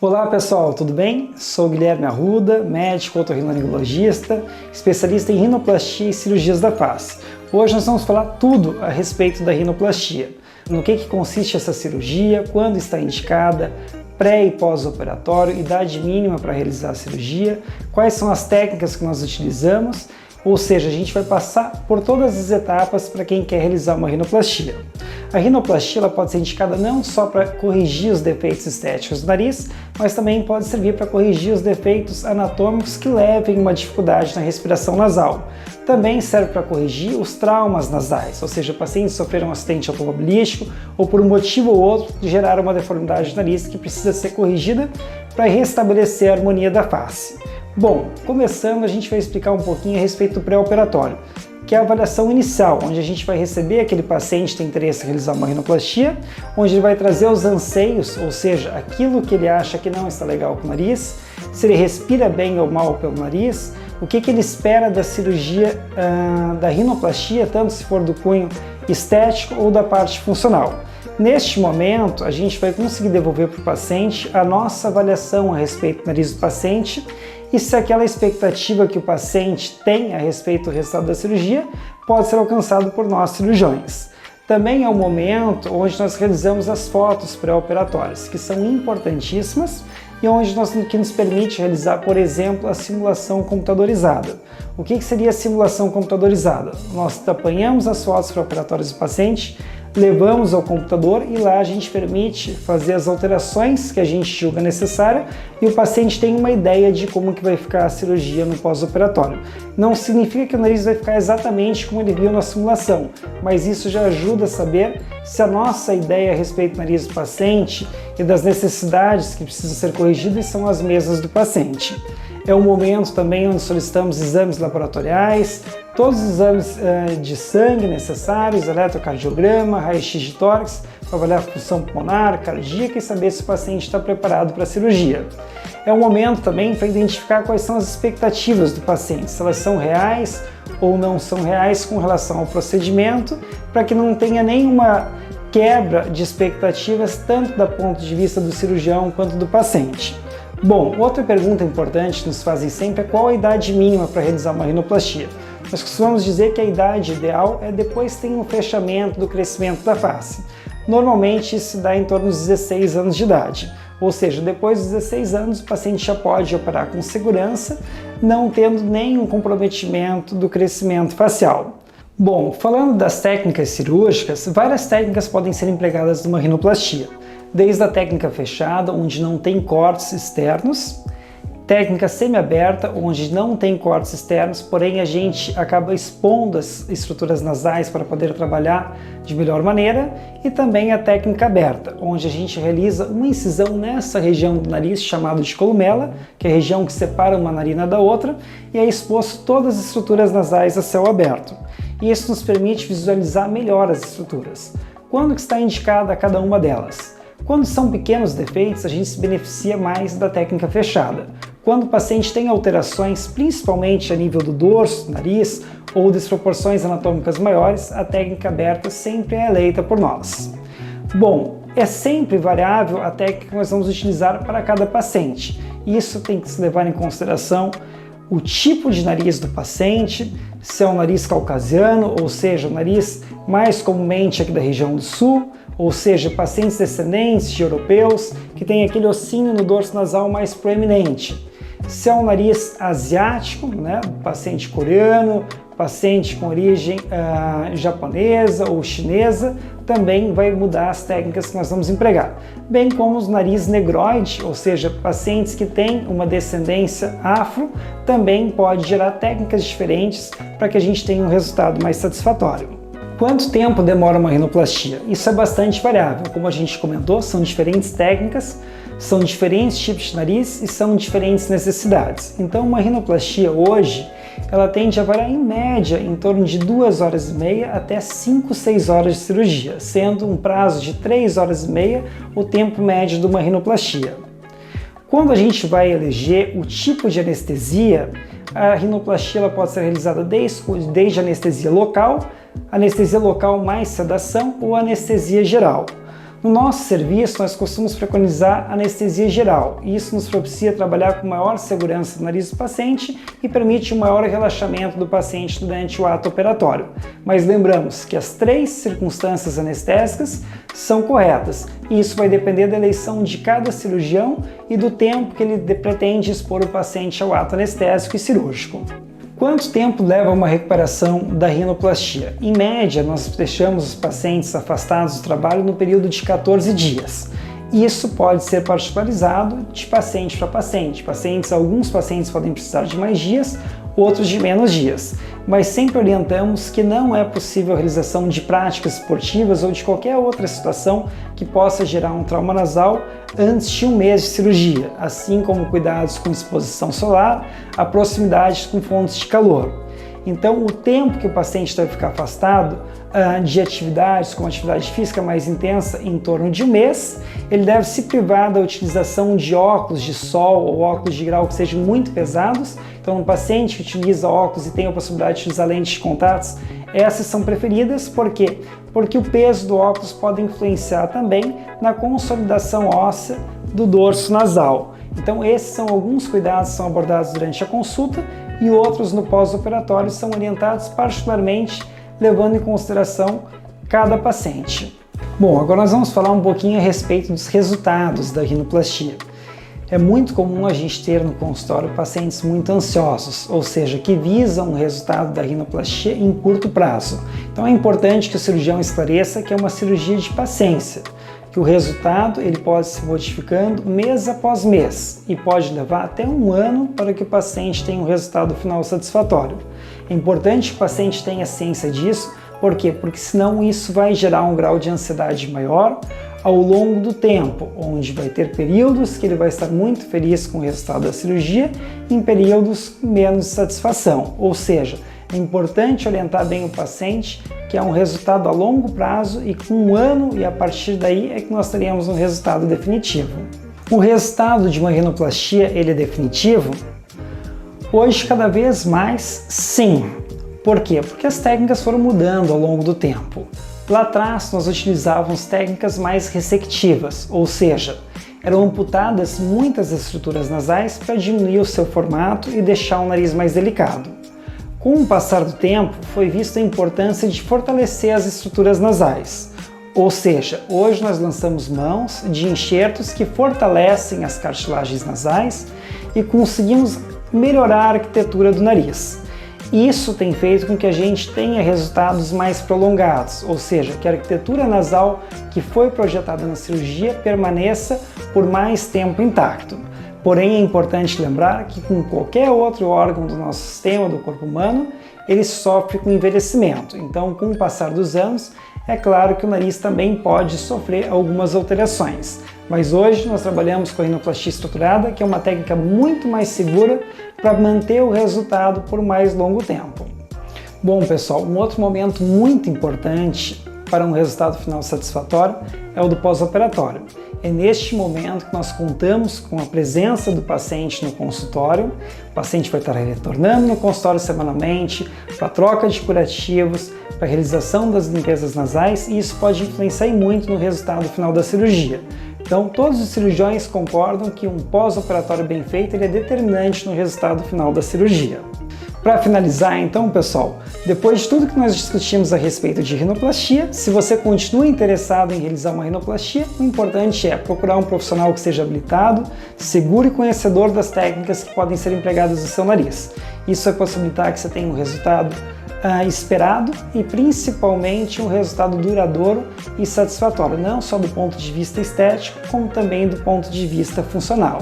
Olá pessoal, tudo bem? Sou Guilherme Arruda, médico otorrinolaringologista, especialista em rinoplastia e cirurgias da face. Hoje nós vamos falar tudo a respeito da rinoplastia. No que consiste essa cirurgia, quando está indicada, pré e pós-operatório, idade mínima para realizar a cirurgia, quais são as técnicas que nós utilizamos, ou seja, a gente vai passar por todas as etapas para quem quer realizar uma rinoplastia. A rinoplastia ela pode ser indicada não só para corrigir os defeitos estéticos do nariz, mas também pode servir para corrigir os defeitos anatômicos que levem uma dificuldade na respiração nasal. Também serve para corrigir os traumas nasais, ou seja, pacientes sofreram um acidente automobilístico ou por um motivo ou outro geraram uma deformidade do nariz que precisa ser corrigida para restabelecer a harmonia da face. Bom, começando a gente vai explicar um pouquinho a respeito do pré-operatório, que é a avaliação inicial, onde a gente vai receber aquele paciente que tem interesse em realizar uma rinoplastia, onde ele vai trazer os anseios, ou seja, aquilo que ele acha que não está legal com o nariz, se ele respira bem ou mal pelo nariz, o que ele espera da cirurgia da rinoplastia, tanto se for do cunho estético ou da parte funcional. Neste momento, a gente vai conseguir devolver para o paciente a nossa avaliação a respeito do nariz do paciente e se aquela expectativa que o paciente tem a respeito do resultado da cirurgia pode ser alcançado por nós cirurgiões. Também é o momento onde nós realizamos as fotos pré-operatórias, que são importantíssimas e que nos permite realizar, por exemplo, a simulação computadorizada. O que seria a simulação computadorizada? Nós apanhamos as fotos pré-operatórias do paciente, levamos ao computador e lá a gente permite fazer as alterações que a gente julga necessária e o paciente tem uma ideia de como que vai ficar a cirurgia no pós-operatório. Não significa que o nariz vai ficar exatamente como ele viu na simulação, mas isso já ajuda a saber se a nossa ideia a respeito do nariz do paciente e das necessidades que precisam ser corrigidas são as mesmas do paciente. É um momento também onde solicitamos exames laboratoriais, todos os exames de sangue necessários, eletrocardiograma, raio-x de tórax, para avaliar a função pulmonar, cardíaca e saber se o paciente está preparado para a cirurgia. É um momento também para identificar quais são as expectativas do paciente, se elas são reais ou não são reais com relação ao procedimento, para que não tenha nenhuma quebra de expectativas, tanto do ponto de vista do cirurgião quanto do paciente. Bom, outra pergunta importante que nos fazem sempre é qual a idade mínima para realizar uma rinoplastia. Nós costumamos dizer que a idade ideal é depois que tem um fechamento do crescimento da face. Normalmente isso se dá em torno dos 16 anos de idade, ou seja, depois dos 16 anos o paciente já pode operar com segurança, não tendo nenhum comprometimento do crescimento facial. Bom, falando das técnicas cirúrgicas, várias técnicas podem ser empregadas numa rinoplastia. Desde a técnica fechada, onde não tem cortes externos, técnica semi-aberta, onde não tem cortes externos, porém a gente acaba expondo as estruturas nasais para poder trabalhar de melhor maneira, e também a técnica aberta, onde a gente realiza uma incisão nessa região do nariz, chamada de columela, que é a região que separa uma narina da outra, e é exposto todas as estruturas nasais a céu aberto. E isso nos permite visualizar melhor as estruturas. Quando que está indicada cada uma delas? Quando são pequenos defeitos, a gente se beneficia mais da técnica fechada. Quando o paciente tem alterações, principalmente a nível do dorso, do nariz ou desproporções anatômicas maiores, a técnica aberta sempre é eleita por nós. Bom, é sempre variável a técnica que nós vamos utilizar para cada paciente. Isso tem que se levar em consideração o tipo de nariz do paciente, se é um nariz caucasiano, ou seja, o nariz mais comumente aqui da região do sul, ou seja, pacientes descendentes de europeus que tem aquele ossinho no dorso nasal mais proeminente. Se é um nariz asiático, paciente coreano, paciente com origem japonesa ou chinesa, também vai mudar as técnicas que nós vamos empregar. Bem como os nariz negroide, ou seja, pacientes que têm uma descendência afro, também pode gerar técnicas diferentes para que a gente tenha um resultado mais satisfatório. Quanto tempo demora uma rinoplastia? Isso é bastante variável. Como a gente comentou, são diferentes técnicas, são diferentes tipos de nariz e são diferentes necessidades. Então, uma rinoplastia hoje, ela tende a variar em média em torno de 2 horas e meia até 5, 6 horas de cirurgia, sendo um prazo de 3 horas e meia o tempo médio de uma rinoplastia. Quando a gente vai eleger o tipo de anestesia, a rinoplastia ela pode ser realizada desde anestesia local mais sedação ou anestesia geral. No nosso serviço, nós costumamos preconizar anestesia geral, e isso nos propicia trabalhar com maior segurança no nariz do paciente e permite um maior relaxamento do paciente durante o ato operatório. Mas lembramos que as 3 circunstâncias anestésicas são corretas, e isso vai depender da eleição de cada cirurgião e do tempo que ele pretende expor o paciente ao ato anestésico e cirúrgico. Quanto tempo leva uma recuperação da rinoplastia? Em média, nós deixamos os pacientes afastados do trabalho no período de 14 dias. Isso pode ser particularizado de paciente para paciente. Alguns pacientes podem precisar de mais dias, outros de menos dias. Mas sempre orientamos que não é possível a realização de práticas esportivas ou de qualquer outra situação que possa gerar um trauma nasal antes de 1 mês de cirurgia, assim como cuidados com exposição solar, a proximidade com fontes de calor. Então, o tempo que o paciente deve ficar afastado de atividades como atividade física mais intensa, em torno de 1 mês, ele deve se privar da utilização de óculos de sol ou óculos de grau que sejam muito pesados. Então, um paciente que utiliza óculos e tem a possibilidade de utilizar lentes de contatos, essas são preferidas. Por quê? Porque o peso do óculos pode influenciar também na consolidação óssea do dorso nasal. Então, esses são alguns cuidados que são abordados durante a consulta e outros no pós-operatório são orientados particularmente levando em consideração cada paciente. Bom, agora nós vamos falar um pouquinho a respeito dos resultados da rinoplastia. É muito comum a gente ter no consultório pacientes muito ansiosos, ou seja, que visam o resultado da rinoplastia em curto prazo. Então é importante que o cirurgião esclareça que é uma cirurgia de paciência, que o resultado ele pode se modificando mês após mês e pode levar até 1 ano para que o paciente tenha um resultado final satisfatório. É importante que o paciente tenha ciência disso. Por quê? Porque senão isso vai gerar um grau de ansiedade maior ao longo do tempo, onde vai ter períodos que ele vai estar muito feliz com o resultado da cirurgia e em períodos menos de satisfação. Ou seja, é importante orientar bem o paciente que é um resultado a longo prazo e com 1 ano e a partir daí é que nós teremos um resultado definitivo. O resultado de uma rinoplastia ele é definitivo? Hoje, cada vez mais, sim. Por quê? Porque as técnicas foram mudando ao longo do tempo. Lá atrás, nós utilizávamos técnicas mais ressectivas, ou seja, eram amputadas muitas estruturas nasais para diminuir o seu formato e deixar o nariz mais delicado. Com o passar do tempo, foi vista a importância de fortalecer as estruturas nasais. Ou seja, hoje nós lançamos mãos de enxertos que fortalecem as cartilagens nasais e conseguimos melhorar a arquitetura do nariz. Isso tem feito com que a gente tenha resultados mais prolongados, ou seja, que a arquitetura nasal que foi projetada na cirurgia permaneça por mais tempo intacto. Porém, é importante lembrar que com qualquer outro órgão do nosso sistema, do corpo humano, ele sofre com envelhecimento. Então, com o passar dos anos, é claro que o nariz também pode sofrer algumas alterações. Mas hoje nós trabalhamos com a rinoplastia estruturada, que é uma técnica muito mais segura para manter o resultado por mais longo tempo. Bom, pessoal, um outro momento muito importante para um resultado final satisfatório é o do pós-operatório. É neste momento que nós contamos com a presença do paciente no consultório. O paciente vai estar retornando no consultório semanalmente para troca de curativos, para a realização das limpezas nasais, e isso pode influenciar muito no resultado final da cirurgia. Então, todos os cirurgiões concordam que um pós-operatório bem feito ele é determinante no resultado final da cirurgia. Para finalizar, então, pessoal, depois de tudo que nós discutimos a respeito de rinoplastia, se você continua interessado em realizar uma rinoplastia, o importante é procurar um profissional que seja habilitado, seguro e conhecedor das técnicas que podem ser empregadas no seu nariz. Isso vai possibilitar que você tenha um resultado esperado e principalmente um resultado duradouro e satisfatório, não só do ponto de vista estético, como também do ponto de vista funcional.